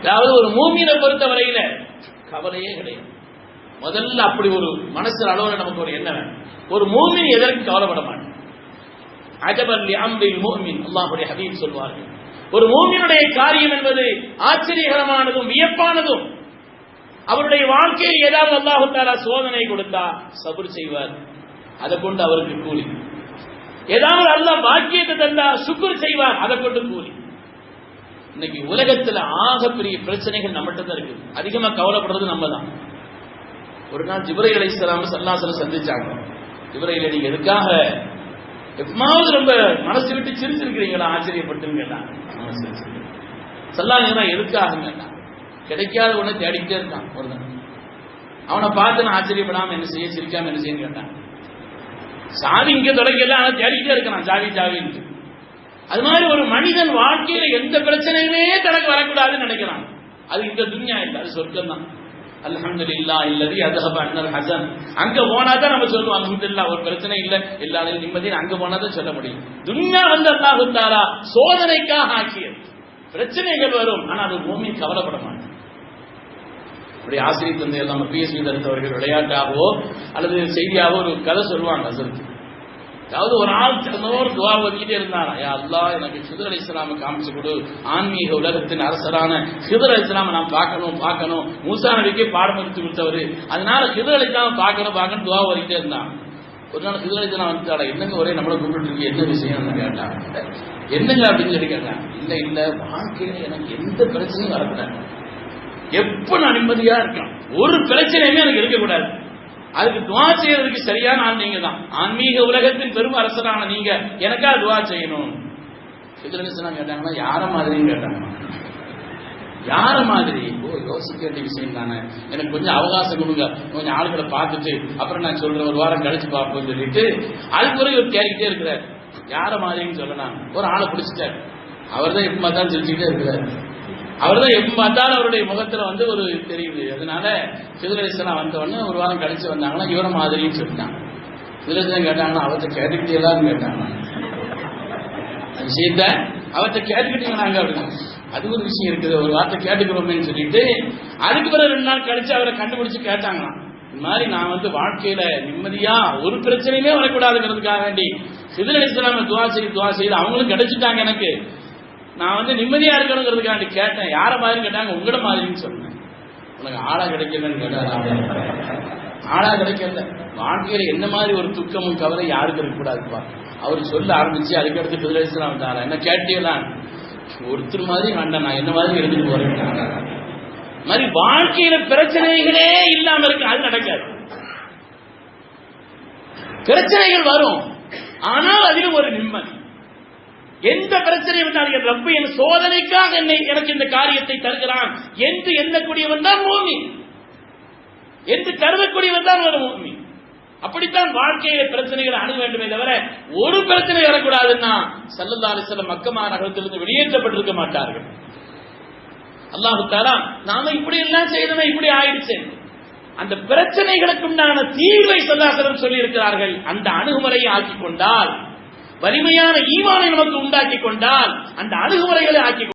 அதாவது ஒரு மூமினை பொறுத்த வரையில கவலையே கிடையாது. முதல்ல அப்படி ஒரு மனசு அளவுல நமக்கு ஒரு எண்ணம், ஒரு மூமின் எதற்கு கவலைப்பட மாட்டான். அஜபன் லிஅம்ரில் முஃமின், அல்லாஹ்வுடைய ஹபீப் சொல்வார்கள், ஒரு மூமினுடைய காரியம் என்பது ஆச்சரியகரமானதும் வியப்பானதும். அவருடைய வாழ்க்கையில் ஏதாவது அல்லாஹ் தஆலா சோதனை கொடுத்தா சபர் செய்வார், அதை கொண்டு அவருக்கு கூலி. ஏதாவது அல்லாஹ் பாக்கியத்தை தந்தா சுக்ர் செய்வார், அதை கொண்டு கூலி. இன்னைக்கு உலகத்துல ஆகப்பெரிய பிரச்சனைகள் நம்மகிட்ட தான் இருக்கு. அதிகமா கவலைப்படுறது நம்ம தான். ஒரு நாள் ஜிப்ரீல் அலைஹிஸ்ஸலாம் ஸல்லல்லாஹு அலைஹி வஸல்லம் சந்திச்சாங்க. ஜிப்ரீல், நீங்க எதுக்காக எப்பமாவது ரொம்ப மனசு விட்டு சிரிச்சிருக்கிறீங்களா, ஆச்சரியப்பட்டுன்னு கேட்டாங்க. ஸல்லல்லாஹு எதுக்காக கேட்டாங்க. கிடைக்காத ஒண்ணு தேடிக்கிட்டே இருக்கான் ஒருத்தன். அவனை பார்த்து நான் ஆச்சரியப்படாம என்ன செய்ய, சிரிக்காம என்ன செய்ய கேட்டான். சாவி இங்க தொடங்கல, ஆனா தேடிக்கிட்டே இருக்கான் சாவி சாவின்னு. அது மாதிரி ஒரு மனிதன் வாழ்க்கையில எந்த பிரச்சனையுமே தனக்கு வரக்கூடாதுன்னு நினைக்கிறான். அது இந்த துன்யா இல்லை, அது சொர்க்கம் தான். அல்ஹம்துலில்லாஹ் இல்லதி அத்ஹப அன்னல் ஹஸன். அங்க போனா தான் நம்ம சொல்லுவோம் அல்ஹம்துலில்லாஹ், ஒரு பிரச்சனை இல்லை, எல்லாரும் நிம்மதியா அங்க போனா தான் சொல்ல முடியும். துன்யா வந்து அல்லாஹ் தஆலா சோதனைக்காக ஆக்கியது. பிரச்சனைகள் வரும், ஆனா அது மூமின் கவலைப்பட மாட்டான். அப்படி ஆசிரியர் தந்தை எல்லாம் பிஎஸ்வி தடுத்தவர்கள் விளையாட்டாகவோ அல்லது செய்தியாகவோ ஒரு கதை சொல்லுவாங்க. அதாவது ஒரு ஆள் திறந்தோர் துவா ஓதிக்கிட்டே இருந்தாரா, யா அல்லாஹ் எனக்கு ஹிதர் அலைஹிஸ்ஸலாமை காமிச்சு கொடு, ஆன்மீக உலகத்தின் அரசரான ஹிதர் அலைஹிஸ்ஸலாமை நான் பார்க்கணும். மூசா நபிக்கே பாடம் எடுத்து கொடுத்தவர், அதனால ஹிதர் அலைஹிஸ்ஸலாமை பார்க்கணும் துவா ஓதிக்கிட்டே இருந்தான். ஒரு நாள் ஹிதர் அலைஹிஸ்ஸலாம் வந்துட்டாடா, என்னங்க ஒரே நம்மளை கூப்பிட்டு இருக்கு, என்ன விஷயம் கேட்டான். என்னங்க அப்படின்னு சொல்லி கேட்டான். இல்ல வாழ்க்கையில எனக்கு எந்த பிரச்சனையும் வரக்கூடாது, எப்ப நான் நிம்மதியா இருக்கேன், ஒரு பிரச்சனையுமே எனக்கு இருக்கக்கூடாது. அதுக்கு துவா செய்யறதுக்கு சரியான ஆள் நீங்க தான். ஆன்மீக உலகத்தின் பெரும் அரசரான நீங்க எனக்கா துவா செய்யணும். கேட்டாங்கன்னா யார மாதிரின்னு கேட்டாங்க. யார மாதிரி? யோசிக்க வேண்டிய விஷயம் தானே, எனக்கு கொஞ்சம் அவகாசம் கொடுங்க, கொஞ்சம் ஆளுகளை பார்த்துட்டு அப்புறம் நான் சொல்றேன், ஒரு வாரம் கழிச்சு பார்ப்போம்னு சொல்லிட்டு அதுக்கு பிறகு ஒரு கேட்டுக்கிட்டே இருக்கிறார். யார மாதிரின்னு சொல்லலாம். ஒரு ஆளை பிடிச்சிட்டார். அவர் தான் எப்ப தான் சிரிச்சுக்கிட்டே இருக்கிறார். அவர் தான் எப்ப பார்த்தாலும் அவருடைய முகத்துல வந்து ஒரு தெரியுது. அதனால ஹிதர் அலைஹிஸ்ஸலாம் வந்த உடனே ஒரு வாரம் கழிச்சு வந்தாங்கன்னா இவர மாதிரின்னு சொல்லிட்டாங்க. ஹிதர் அலைஹிஸ்ஸலாம் கேட்டாங்கன்னா அவர்கிட்ட கேட்டுக்கிட்டே எல்லாரும் கேட்டாங்க விஷயத்த, அவர்கிட்ட கேட்டுக்கிட்டீங்கன்னாங்க அப்படின்னா அது ஒரு விஷயம் இருக்குது, ஒரு வார்த்தை கேட்டுக்கிறோமேன்னு சொல்லிட்டு அதுக்கு பிறகு 2 நாள் கழிச்சு அவரை கண்டுபிடிச்சு கேட்டாங்களாம். இந்த மாதிரி நான் வந்து வாழ்க்கையில நிம்மதியா ஒரு பிரச்சனையுமே வரக்கூடாதுங்கிறதுக்காக வேண்டி ஹிதர் அலைஹிஸ்ஸலாம் துவா செய்து அவங்களும் கிடைச்சிட்டாங்க. எனக்கு நான் வந்து நிம்மதியா இருக்கணுங்கிறதுக்காண்டி கேட்டேன். யார மாதிரி கேட்டாங்க, உங்களோட மாதிரின்னு சொன்னேன். உனக்கு ஆளா கிடைக்கலன்னு கேட்டாங்க. ஆளா கிடைக்கல. வாழ்க்கையில என்ன மாதிரி ஒரு துக்கமும் கவலை யாருக்கு இருக்கக்கூடாதுப்பா. அவர் சொல்ல ஆரம்பிச்சு அதுக்கடுத்து ஹிதர் அலைஹிஸ்ஸலாம் வந்தாரா, என்ன கேட்டீங்களான், ஒருத்தர் மாதிரி வேண்டாம், நான் என்ன மாதிரி எடுத்துட்டு போறேன். மாதிரி வாழ்க்கையில பிரச்சனைகளே இல்லாம இருக்கு, அது நடக்காது. பிரச்சனைகள் வரும், ஆனால் அதில் ஒரு நிம்மதி. எந்த பிரச்சனை வந்தாலும் ரப்பு என் சோதனைக்காக எனக்கு இந்த காரியத்தை தருகிறான் என்று எண்ணக்கூடியவன் தான் மூமின், என்று கருதக்கூடியவன் தான் ஒரு மூமின். அப்படித்தான் வாழ்க்கையில பிரச்சனைகளை அணுக வேண்டுமே தவிர ஒரு பிரச்சனை வரக்கூடாதுன்னா ஸல்லல்லாஹு அலைஹி வஸல்லம் மக்கமா நகரத்திலிருந்து வெளியேற்றப்பட்டிருக்க மாட்டார்கள். அல்லாஹ் தஆலா நாம இப்படி எல்லாம் செய்யணுமே, இப்படி ஆயிடுச்சு, அந்த பிரச்சனைகளுக்கு உண்டான தீர்வை ஸல்லல்லாஹு அலைஹி வஸல்லம் சொல்லி இருக்கிறார்கள். அந்த அணுகுமுறையை ஆக்கிக் கொண்டால், வலிமையான ஈமானை நமக்கு உண்டாக்கி கொண்டால், அந்த அணுகுமுறைகளை ஆக்கி